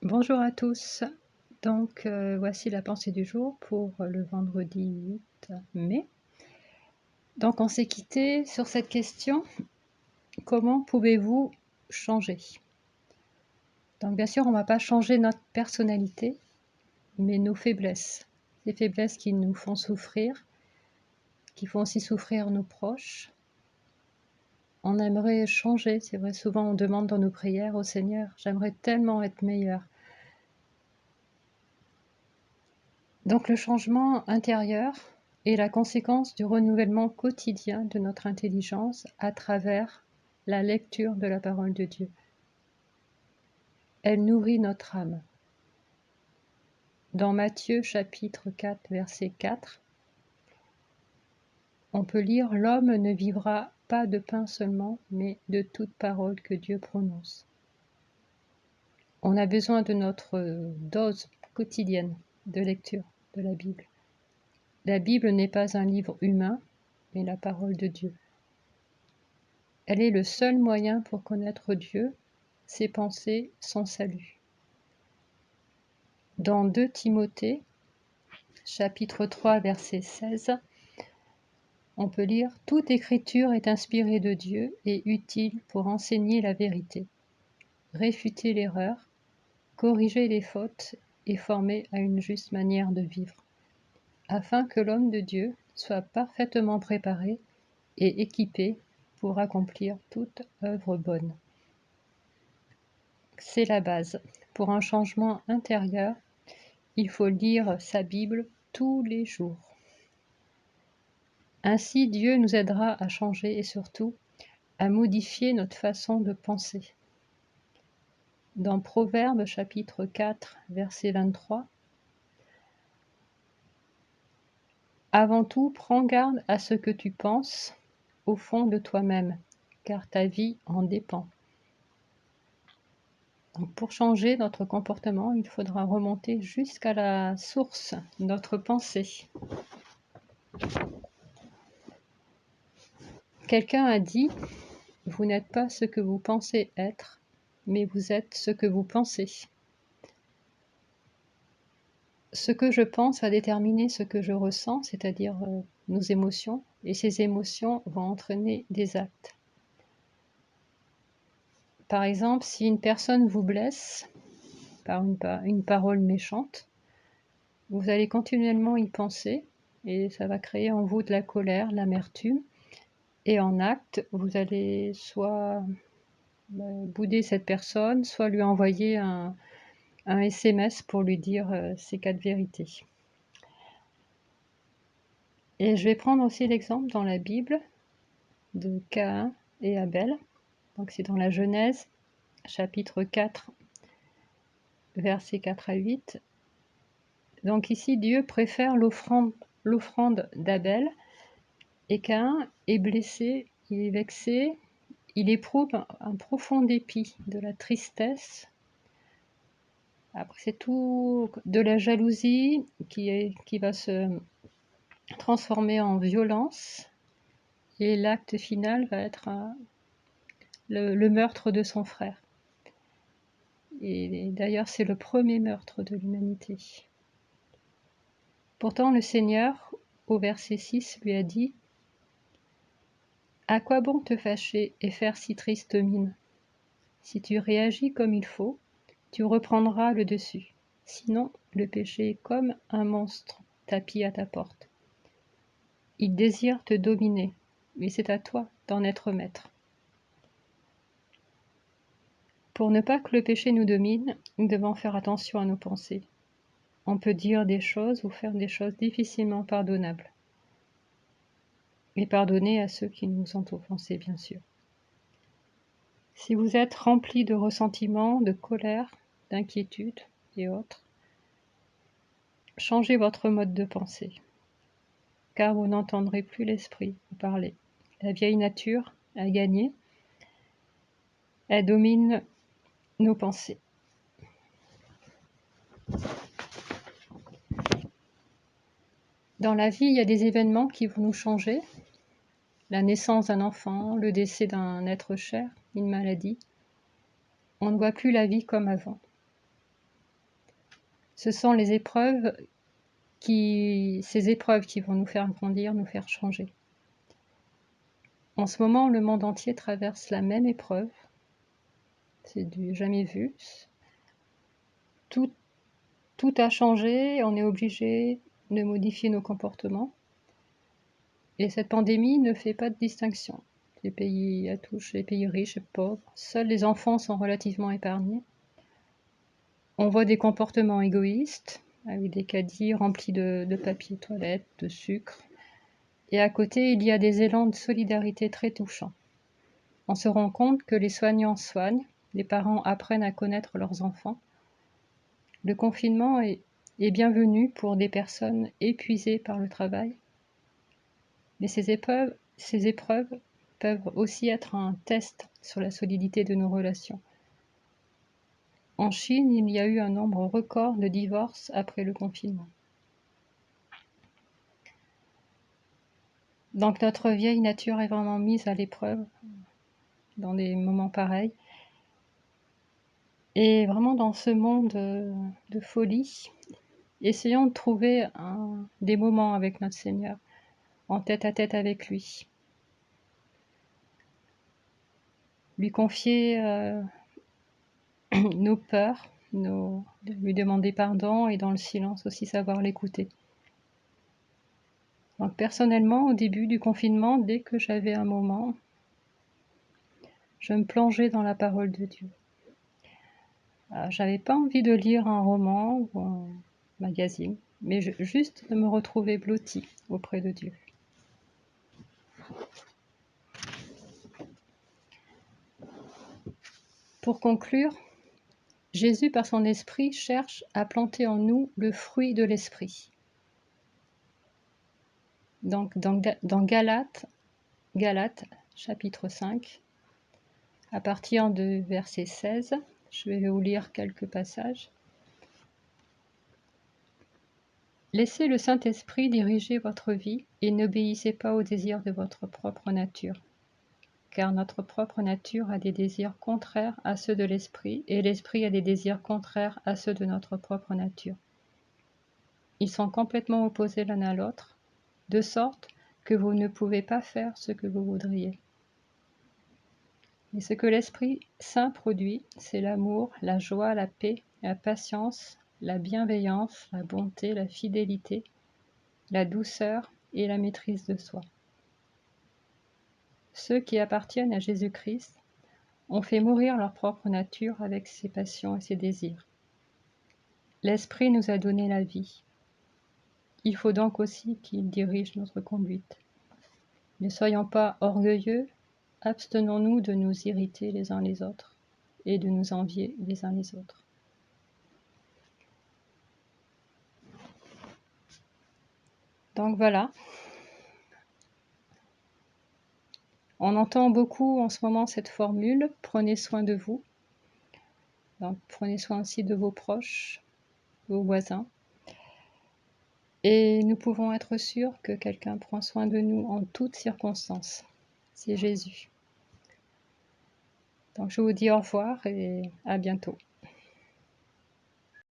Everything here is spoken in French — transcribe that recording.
Bonjour à tous. Donc, voici la pensée du jour pour le vendredi 8 mai. Donc, on s'est quitté sur cette question: comment pouvez-vous changer? Donc, bien sûr, on ne va pas changer notre personnalité, mais nos faiblesses. Les faiblesses qui nous font souffrir, qui font aussi souffrir nos proches. On aimerait changer, c'est vrai, souvent on demande dans nos prières au Seigneur: j'aimerais tellement être meilleur. Donc le changement intérieur est la conséquence du renouvellement quotidien de notre intelligence à travers la lecture de la parole de Dieu. Elle nourrit notre âme. Dans Matthieu chapitre 4, verset 4, on peut lire: l'homme ne vivra pas de pain seulement, mais de toute parole que Dieu prononce. On a besoin de notre dose quotidienne de lecture de la Bible. La Bible n'est pas un livre humain, mais la parole de Dieu. Elle est le seul moyen pour connaître Dieu, ses pensées, son salut. Dans 2 Timothée, chapitre 3, verset 16, on peut lire: toute écriture est inspirée de Dieu et utile pour enseigner la vérité, réfuter l'erreur, corriger les fautes et former à une juste manière de vivre, afin que l'homme de Dieu soit parfaitement préparé et équipé pour accomplir toute œuvre bonne. C'est la base. Pour un changement intérieur, il faut lire sa Bible tous les jours. Ainsi, Dieu nous aidera à changer et surtout à modifier notre façon de penser. Dans Proverbes chapitre 4, verset 23, « Avant tout, prends garde à ce que tu penses au fond de toi-même, car ta vie en dépend. » Donc, pour changer notre comportement, il faudra remonter jusqu'à la source, notre pensée. Quelqu'un a dit: vous n'êtes pas ce que vous pensez être, mais vous êtes ce que vous pensez. Ce que je pense va déterminer ce que je ressens, c'est-à-dire nos émotions, et ces émotions vont entraîner des actes. Par exemple, si une personne vous blesse par une parole méchante, vous allez continuellement y penser, et ça va créer en vous de la colère, de l'amertume, et en acte, vous allez soit bouder cette personne, soit lui envoyer un SMS pour lui dire ces 4 vérités. Et je vais prendre aussi l'exemple dans la Bible de Caïn et Abel. Donc c'est dans la Genèse, chapitre 4, versets 4 à 8. Donc ici, Dieu préfère l'offrande d'Abel, et Caïn est blessé, il est vexé, il éprouve un profond dépit, de la tristesse. Après, c'est tout de la jalousie qui va se transformer en violence, et l'acte final va être le meurtre de son frère. Et d'ailleurs, c'est le premier meurtre de l'humanité. Pourtant, le Seigneur, au verset 6, lui a dit: « À quoi bon te fâcher et faire si triste mine? Si tu réagis comme il faut, tu reprendras le dessus. Sinon, le péché est comme un monstre tapi à ta porte. Il désire te dominer, mais c'est à toi d'en être maître. » Pour ne pas que le péché nous domine, nous devons faire attention à nos pensées. On peut dire des choses ou faire des choses difficilement pardonnables. Et pardonner à ceux qui nous ont offensés, bien sûr. Si vous êtes rempli de ressentiment, de colère, d'inquiétude et autres, changez votre mode de pensée, car vous n'entendrez plus l'esprit vous parler. La vieille nature a gagné, elle domine nos pensées. Dans la vie, il y a des événements qui vont nous changer. La naissance d'un enfant, le décès d'un être cher, une maladie. On ne voit plus la vie comme avant. Ce sont ces épreuves qui vont nous faire grandir, nous faire changer. En ce moment, le monde entier traverse la même épreuve. C'est du jamais vu. Tout a changé, on est obligé de modifier nos comportements. Et cette pandémie ne fait pas de distinction. Elle touche les pays riches et pauvres. Seuls les enfants sont relativement épargnés. On voit des comportements égoïstes, avec des caddies remplis de papier toilette, de sucre. Et à côté, il y a des élans de solidarité très touchants. On se rend compte que les soignants soignent, les parents apprennent à connaître leurs enfants. Le confinement est bienvenu pour des personnes épuisées par le travail. Mais ces épreuves peuvent aussi être un test sur la solidité de nos relations. En Chine, il y a eu un nombre record de divorces après le confinement. Donc notre vieille nature est vraiment mise à l'épreuve dans des moments pareils. Et vraiment dans ce monde de folie, essayons de trouver des moments avec notre Seigneur, en tête à tête avec lui. Lui confier nos peurs, lui demander pardon et dans le silence aussi savoir l'écouter. Donc personnellement, au début du confinement, dès que j'avais un moment, je me plongeais dans la parole de Dieu. J'avais pas envie de lire un roman ou un magazine, mais juste de me retrouver blottie auprès de Dieu. Pour conclure, Jésus, par son esprit, cherche à planter en nous le fruit de l'esprit. Donc, dans Galates, chapitre 5, à partir de verset 16, je vais vous lire quelques passages. Laissez le Saint-Esprit diriger votre vie et n'obéissez pas aux désirs de votre propre nature. Car notre propre nature a des désirs contraires à ceux de l'Esprit, et l'Esprit a des désirs contraires à ceux de notre propre nature. Ils sont complètement opposés l'un à l'autre, de sorte que vous ne pouvez pas faire ce que vous voudriez. Et ce que l'Esprit Saint produit, c'est l'amour, la joie, la paix, la patience, la bienveillance, la bonté, la fidélité, la douceur et la maîtrise de soi. Ceux qui appartiennent à Jésus-Christ ont fait mourir leur propre nature avec ses passions et ses désirs. L'Esprit nous a donné la vie. Il faut donc aussi qu'il dirige notre conduite. Ne soyons pas orgueilleux, abstenons-nous de nous irriter les uns les autres et de nous envier les uns les autres. Donc voilà. On entend beaucoup en ce moment cette formule, prenez soin de vous. Donc prenez soin aussi de vos proches, vos voisins. Et nous pouvons être sûrs que quelqu'un prend soin de nous en toutes circonstances. C'est Jésus. Donc je vous dis au revoir et à bientôt.